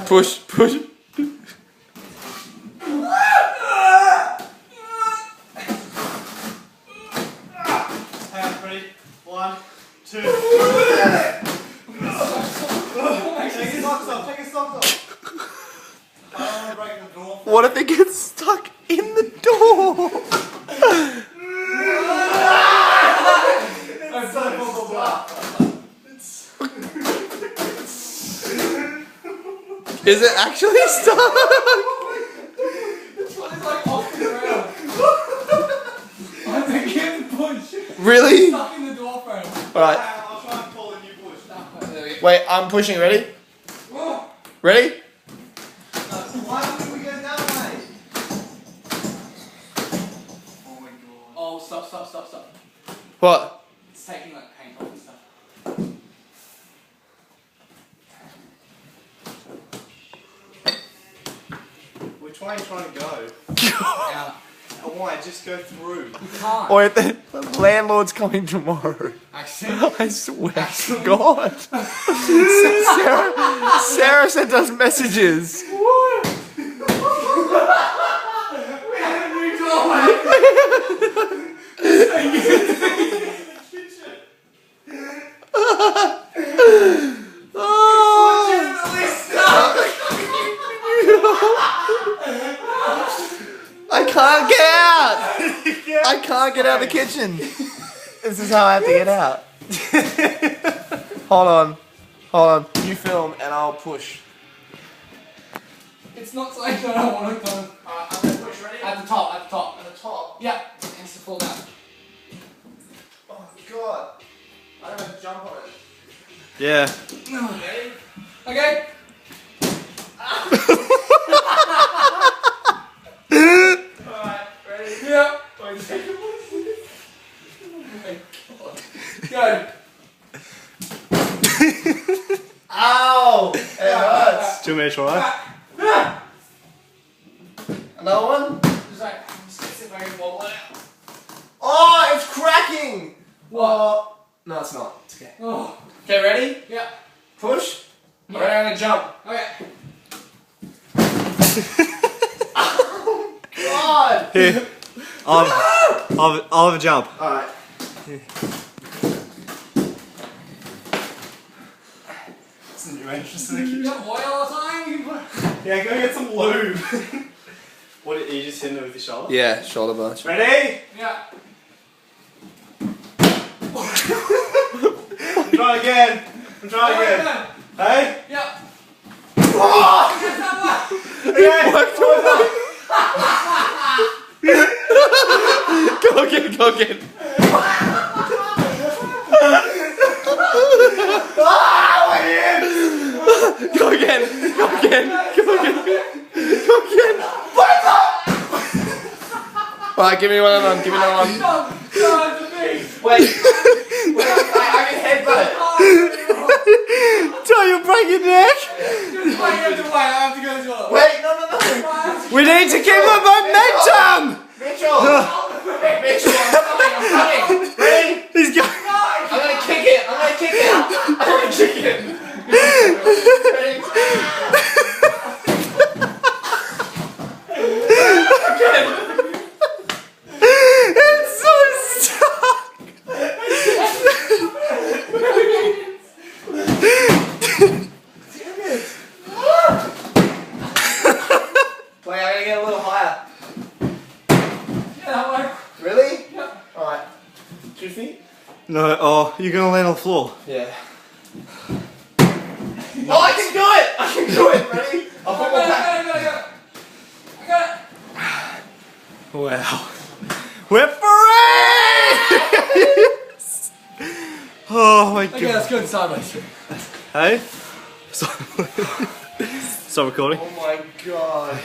Push, push. Ready? 1, 2. Take your socks off. Take your socks off. I don't want to break the door. What if it gets stuck in the door? Is it actually stuck? This one is like off the ground. I think it's push. Really? Stuck in the door frame. Alright. I'll try and pull and you push. Wait, I'm pushing. Ready? Oh. Ready? Why don't we go that way? Oh my god. Oh, stop. What? It's taking like paint off and stuff. Which way are you trying to go? Yeah. Oh, why? Just go through. You can't. Wait, the landlord's coming tomorrow. Actually. I swear to God. Sarah sent us messages. What? We have a new doorway. I can't get out! I can't get out of the kitchen. This is how I have to get out. Hold on. You film and I'll push. It's not like that. I don't want to go. I'm going to push. Ready? At the top. At the top? Yeah. It has to fall down. Oh god. I don't have to jump on it. Yeah. Ready? Okay. Alright, ready? Yeah. Wait a second. Go. Ow! It hurts. 2 minutes, right? Another one? Just like, see if I can wobble it out. Oh, it's cracking! What? No, it's not. It's okay. Oh. Okay, ready? Yeah. Push. Yeah. Alright, I'm gonna jump. Okay. God! Here. I'll have a jump. Alright. It's a new entrance to the You kitchen. got oil all the time? Yeah, go get some lube. What, are you just hitting it with your shoulder? Yeah, shoulder bunch. Ready? Yeah. Try again. Try again. Hey? Yeah. Oh! Okay. Go again. Ah, my hands! Go again. Alright, give me another one. No, it's a big. Wait, I can headbutt So you break your neck? Just wait, I have to go as well. it. Wait, no. We need to keep the momentum! Mitchell, I'm coming. Ready? He's going. I'm gonna kick it. Ready? It's so stuck! Wait, I'm gonna get a little higher. Yeah, like. Really? Yeah. Alright. 2 feet? No, oh, you're gonna land on the floor. Yeah. Oh, I can do it! Ready? I'll put my back. I got it. Wow. We're free! Oh my god. Okay, let's go sideways. Hey? Stop recording. Oh my god.